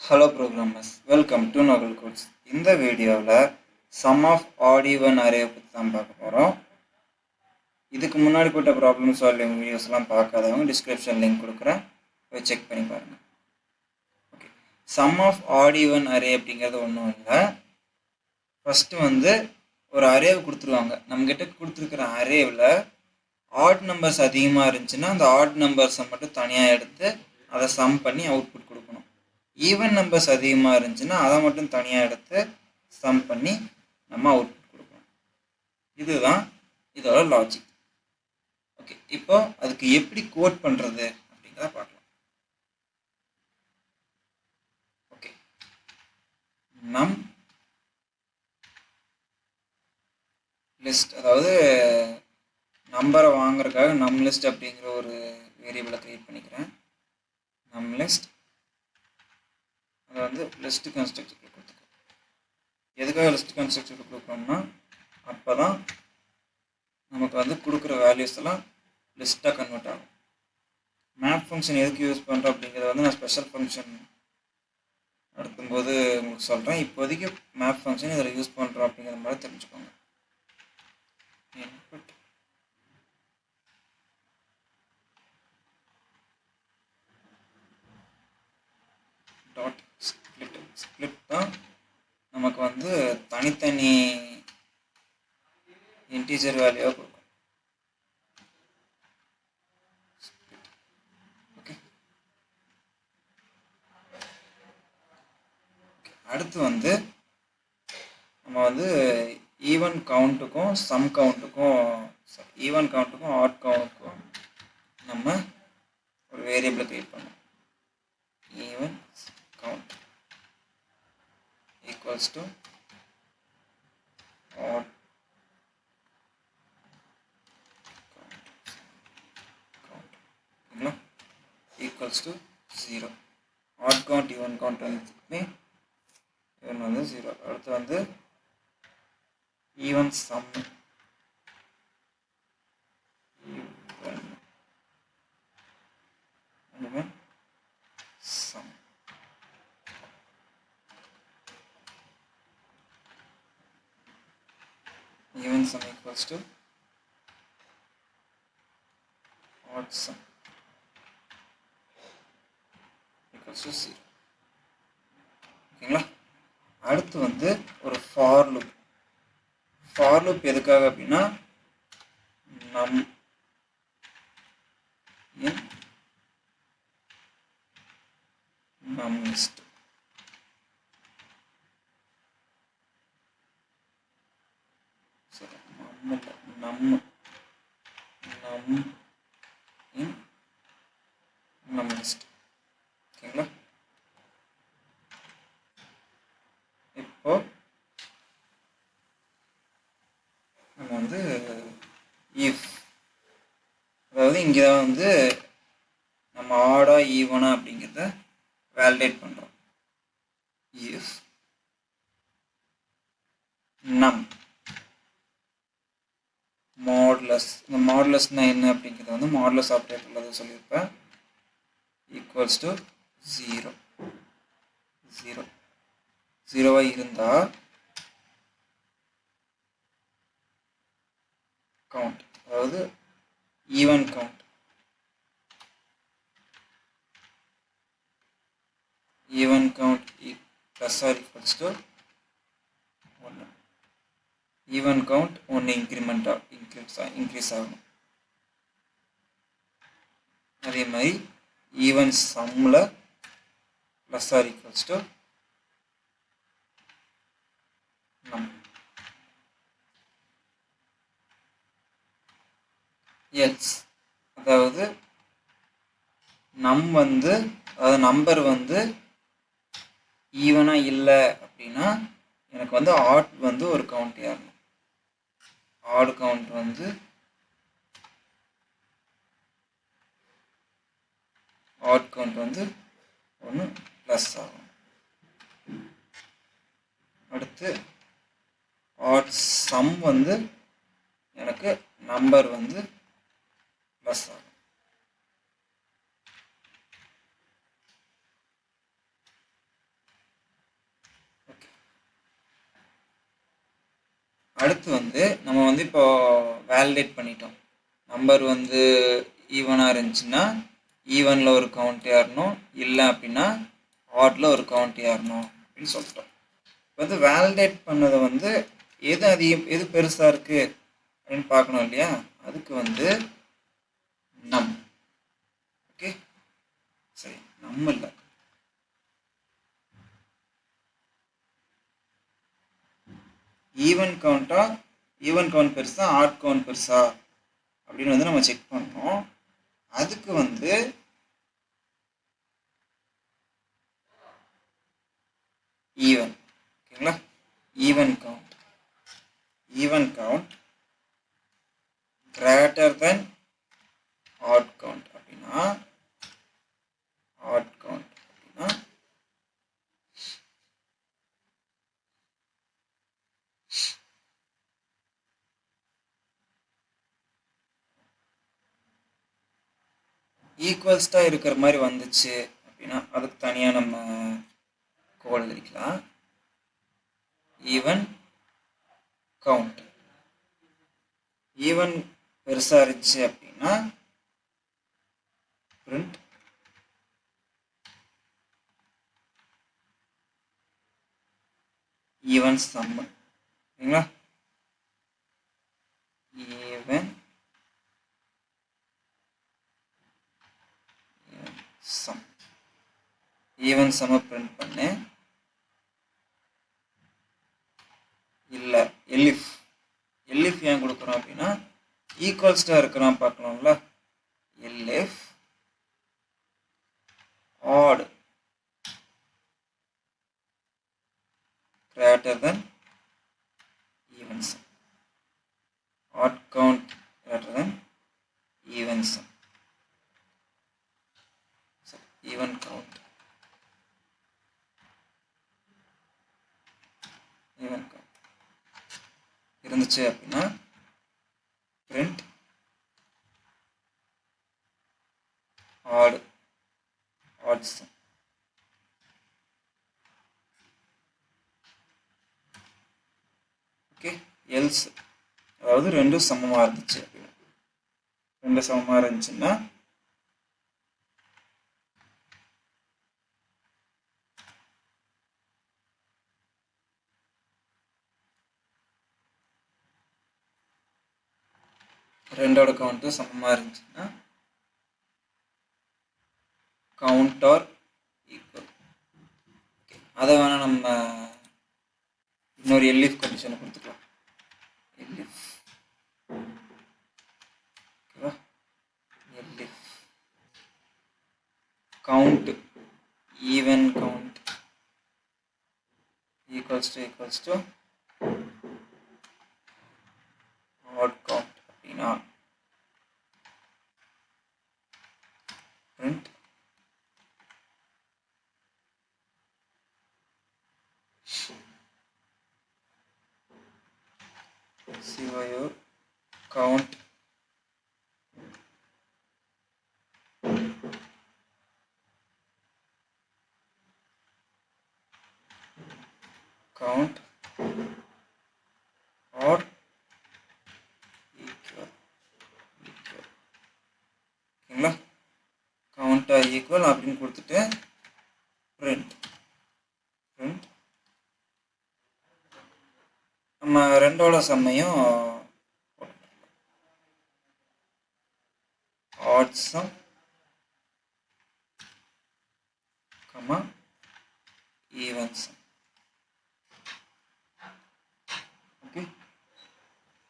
Hello programmers, welcome to Novel Codes. இந்த வீடியோவில் sum of odd even array பற்றி தான் பார்க்க போகிறோம். இதுக்கு முன்னாடி போட்ட ப்ராப்ளம் சால்விங் வீடியோஸ்லாம் பார்க்காதவங்க டிஸ்கிரிப்ஷன் லிங்க் கொடுக்குறேன், போய் செக் பண்ணி பாருங்கள். Okay, sum of odd even array அப்படிங்கிறது ஒன்றும் இல்லை. ஃபஸ்ட்டு ஒரு அரேவை கொடுத்துருவாங்க. நம்மக்கிட்ட கொடுத்துருக்குற அரேவில் ஆட் நம்பர்ஸ் அதிகமாக இருந்துச்சுன்னா அந்த ஆட் நம்பர்ஸை மட்டும் தனியாக எடுத்து அதை சம் பண்ணி அவுட்புட் கொடுக்கணும். ஈவன் நம்பர்ஸ் அதிகமாக இருந்துச்சுன்னா அதை மட்டும் தனியாக எடுத்து சம் பண்ணி நம்ம அவுட்புட் கொடுக்கணும். இதுதான் இதோட லாஜிக். ஓகே, இப்போ அதுக்கு எப்படி கோட் பண்ணுறது அப்படிங்கிறத பார்க்கலாம். ஓகே, நம் லிஸ்ட், அதாவது நம்பரை வாங்குறதுக்காக நம் லிஸ்ட் அப்படிங்கிற ஒரு வேரியபிளை க்ரியேட் பண்ணிக்கிறேன். நம் லிஸ்ட் அதை லிஸ்ட் கன்ஸ்ட்ரக்டர் கொடுத்துருக்கோம். எதுக்காக லிஸ்ட் கன்ஸ்ட்ரக்டர் கொடுக்குறோம்னா அப்போ தான் நமக்கு கொடுக்குற வேல்யூஸ் எல்லாம் லிஸ்ட்டாக கன்வெர்ட் ஆகும். மேப் ஃபங்க்ஷன் எதுக்கு யூஸ் பண்ணுறோம் அப்படிங்கிறத நான் ஸ்பெஷல் ஃபங்க்ஷன் நடத்தும்போது உங்களுக்கு சொல்கிறேன். இப்போதைக்கு மேப் ஃபங்க்ஷன் இதில் யூஸ் பண்ணுறோம் அப்படிங்கிற மாதிரி தெரிஞ்சுக்கோங்க. இன்புட் டாட் ஸ்பிளிட் தான் நமக்கு தனித்தனி இன்டீஜர் வேல்யூவாக கொடுக்கும். ஓகே, அடுத்து நம்ம ஈவன் கவுண்ட்டுக்கும் சம் கவுண்ட்டுக்கும் ஈவன் கவுண்ட்டுக்கும் ஆட் கவுண்ட்டுக்கும் நம்ம ஒரு வேரியபிளை கிரியேட் பண்ணோம். Even count equals to odd count equals to 0. odd count even count even 0. அடுத்து even sum even sum even sum equals to odd sum equals to 0. ஓகேங்களா? அடுத்து ஒரு for loop. For loop எதுக்காக அப்படின்னா நம் நம் லிஸ்ட் நம் லிஸ்ட். ஓகேங்களா? இப்போ நம்ம இஃப், அதாவது இங்கே தான் நம்ம ஆடா ஈவனா அப்படிங்கிறத வேலிடேட் பண்ணுறோம். இஃப் நம் மாடுலஸ், இந்த மாடுலஸ்னால் என்ன அப்படிங்கிறது மாடுலஸ் ஆப்ரேட்டரில் அதை சொல்லியிருப்பேன். Equals to 0. 0 இருந்தால் கவுண்ட், அதாவது even count, even count plus or equals to 1. Even count 1 increase ஆகணும். அதே மாதிரி ஈவன் சம்மில் plus or equals to num. Else, அதாவது நம் அதாவது நம்பர் ஈவனாக இல்லை அப்படின்னா எனக்கு ஆட் ஒரு கவுண்ட் ஏறணும். Odd count odd count 1 plus ஆகும். அடுத்து ஆட் சம் எனக்கு நம்பர் ப்ளஸ் ஆகும். அடுத்து வந்து நம்ம வந்து இப்போ வேலிடேட் பண்ணிட்டோம். நம்பர் வந்து ஈவனாக இருந்துச்சுன்னா ஈவனில் ஒரு கவுண்ட் ஏறணும், இல்லை அப்படின்னா ஆட்டில் ஒரு கவுண்ட் ஏறணும் அப்படின்னு சொல்லிட்டோம். இப்போ வந்து வேலிடேட் பண்ணதை வந்து எது அதிகம் எது பெருசாக இருக்குது அப்படின்னு பார்க்கணும் இல்லையா? அதுக்கு வந்து நம். ஓகே, சரி, நம் இல்லை, ஈவன் கவுண்டா, ஈவன் கவுண்ட் பெருசா ஆட் கவுண்ட் பெருசா அப்படின்னு வந்து நம்ம செக் பண்ணோம். அதுக்கு வந்து ஈவன், ஓகேங்களா? Even count greater than odd count அப்படின்னா ஈக்குவல்ஸ்டாக இருக்கிற மாதிரி வந்துச்சு அப்படின்னா அதுக்கு தனியாக நம்ம கோட் எழுதிக்கலாம். ஈவன் கவுண்ட் ஈவன் பெருசாக இருந்துச்சு அப்படின்னா பிரிண்ட் ஈவன் சம், ஓகேங்களா? ஈவன் சம், ஈவன் சம்மை பிரிண்ட் பண்ணு. இல்லை எலிஃப் ஏன் கொடுக்குறோம் அப்படின்னா ஈக்குவல்ஸ்டாக இருக்கிறான் பார்க்கலாம்ல. Elif odd greater than even sum, odd count greater than even sum. So even count இருந்துச்சு அப்படின்னா print odd sum. Okay, else அதாவது ரெண்டும் சமமாக இருந்துச்சு அப்படின்னா, ரெண்டு சமமாக இருந்துச்சுன்னா ரெண்டோட கவுண்ட்டு சமமாக இருந்துச்சுன்னா கவுண்ட் ஆர் ஈக்குவல். ஓகே, அதை வேணால் நம்ம இன்னொரு எல்இஃப் கண்டிஷனை கொடுத்துக்கலாம். எல்இஃப் ஓகேவா? Elif count even count equals to odd count அப்படின்னா print your count or equal. ஓகேங்களா? கவுண்ட் ஆர் ஈக்குவல் அப்படின்னு கொடுத்துட்டு print நம்ம ரெண்டோட சம்மையும் odd sum even sum. ஓகே,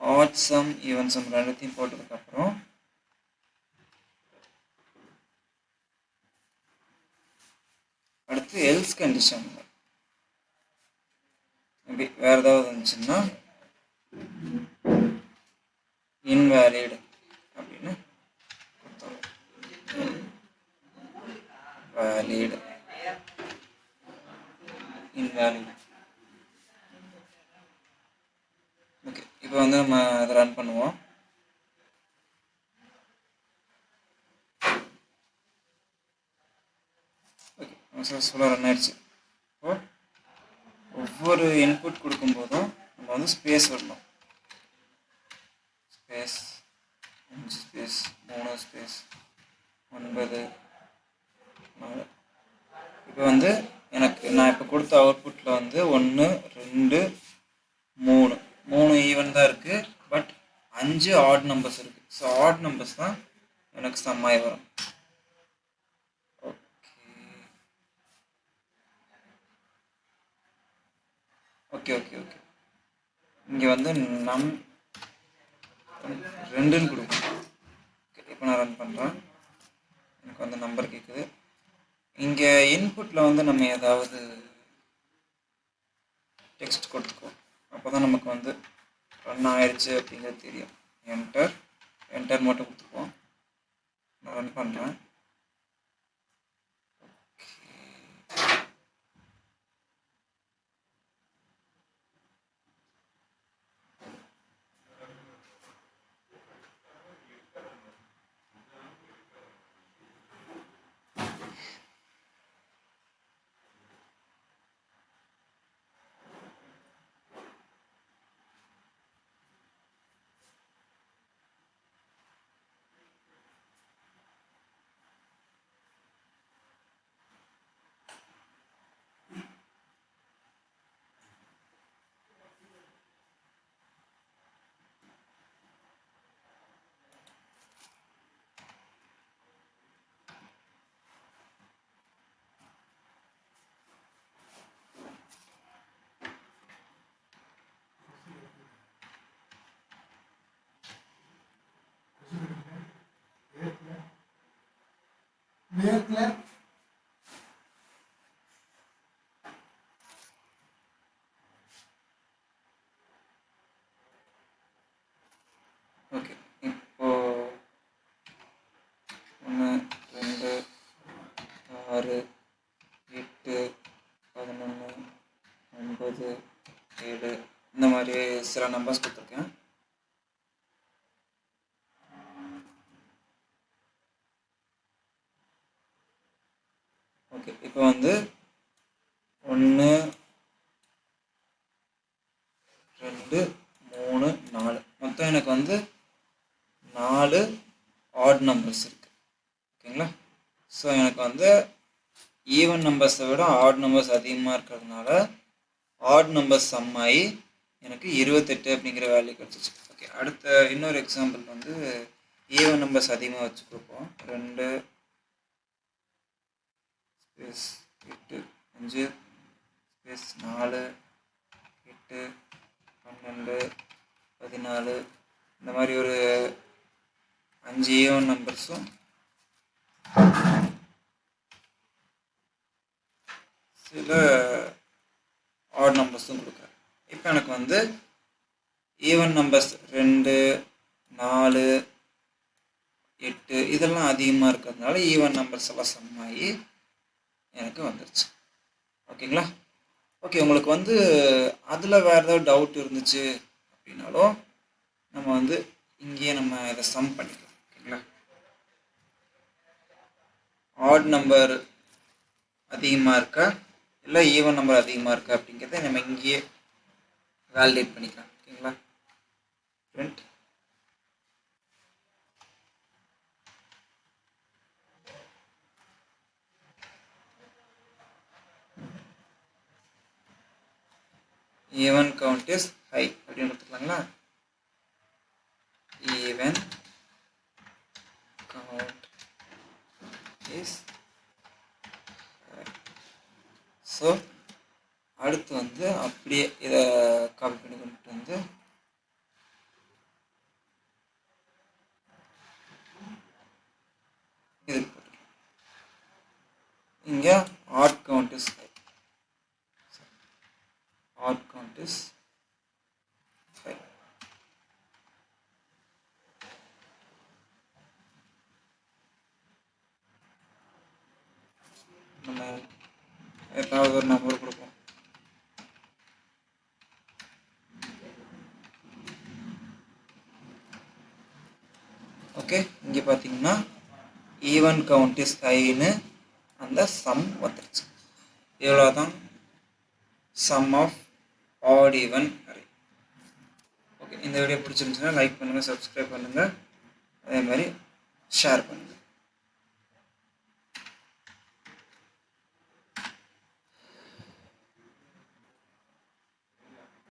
odd sum even sum ரெண்டுத்தையும் போட்டதுக்கு அப்புறம் அடுத்து எல்ஸ் கண்டிஷன் வேற ஏதாவது இருந்துச்சுன்னா இன்வேலிட் அப்படின்னு வேலிட் இன்வேலிட். ஓகே, இப்போ வந்து நம்ம அதை ரன் பண்ணுவோம். ஓகே, சக்ஸஸ்ஃபுல்லாக ரன் ஆயிடுச்சு. இப்போ ஒவ்வொரு இன்புட் கொடுக்கும்போதும் நம்ம வந்து ஸ்பேஸ் விடணும். Space 5 space 3 space 9 4. இப்போ வந்து எனக்கு நான் இப்போ கொடுத்த அவுட்புட்டில் வந்து 1 2 3 ஈவன் தான் இருக்குது, பட் 5 ஆட் நம்பர்ஸ் இருக்குது. ஸோ ஆட் நம்பர்ஸ் தான் எனக்கு சம்மாகி வரும். ஓகே ஓகே ஓகே இங்கே வந்து 2ன்னு கொடுக்கும். இப்போ நான் ரன் பண்ணுறேன். எனக்கு வந்து நம்பர் கேட்குது. இங்கே இன்புட்டில் வந்து நம்ம ஏதாவது டெக்ஸ்ட் கொடுத்துக்குவோம். அப்போ தான் நமக்கு வந்து ரன் ஆயிடுச்சு அப்படிங்கிறது தெரியும். என்டர் மட்டும் கொடுத்துக்குவோம். நான் ரன் பண்ணுறேன். ஓகே, இப்போ 1 2 6 8 11 9 7 இந்த மாதிரி சில நம்பர்ஸ் கொடுத்துருக்கேன். ஓகே, இப்போ வந்து 1 2 3 4 மொத்தம் எனக்கு வந்து 4 ஆட் நம்பர்ஸ் இருக்கு. ஓகேங்களா? ஸோ எனக்கு வந்து ஈவன் நம்பர்ஸை விட ஆட் நம்பர்ஸ் அதிகமாக இருக்கிறதுனால ஆட் நம்பர்ஸ் சம் ஆகி எனக்கு 28 அப்படிங்கிற வேல்யூ கிடச்சிச்சு. ஓகே, அடுத்த இன்னொரு எக்ஸாம்பிள் வந்து ஈவன் நம்பர்ஸ் அதிகமாக வச்சு கொடுப்போம். 2 ஸ்பேஸ் 8 5 ஸ்பேஸ் 4 8 12 14 இந்த மாதிரி ஒரு 5 ஈவன் நம்பர்ஸும் சில ஆட் நம்பர்ஸும் கொடுக்குறேன். இப்போ எனக்கு வந்து ஈவன் நம்பர்ஸ் 2 4 8 இதெல்லாம் அதிகமாக இருக்கிறதுனால ஈவன் நம்பர்ஸ் எல்லாம் சம் ஆகி எனக்கு வந்துருச்சு. ஓகேங்களா? ஓகே, உங்களுக்கு வந்து அதில் வேறு ஏதாவது டவுட் இருந்துச்சு அப்படின்னாலும் நம்ம வந்து இங்கேயே நம்ம இதை சம் பண்ணிக்கலாம். ஓகேங்களா? ஆட் நம்பர் அதிகமாக இருக்கா இல்லை ஈவன் நம்பர் அதிகமாக இருக்கா அப்படிங்கிறத நம்ம இங்கேயே வேலிடேட் பண்ணிக்கலாம். ஓகேங்களா? Print even count is high அப்படின்னு கொடுத்துக்கலாங்களா? even count is high. So அடுத்து வந்து அப்படியே இதை காப்பி பண்ணி கொண்டு வந்து இது போட்டுக்கலாம். இங்கே odd count is high. odd count is high. நம்ம ஏதாவது ஒரு நம்பர் கொடுப்போம். ஓகே, இங்கே பார்த்தீங்கன்னா ஈவன் கவுண்ட் இஸ் ஹைன்னு அந்த சம் வந்துருச்சு. இவ்வளோதான் sum of odd even array. இந்த வீடியோ பிடிச்சிருந்துச்சுன்னா லைக் பண்ணுங்கள், சப்ஸ்கிரைப் பண்ணுங்கள், அதே மாதிரி ஷேர் பண்ணுங்கள்.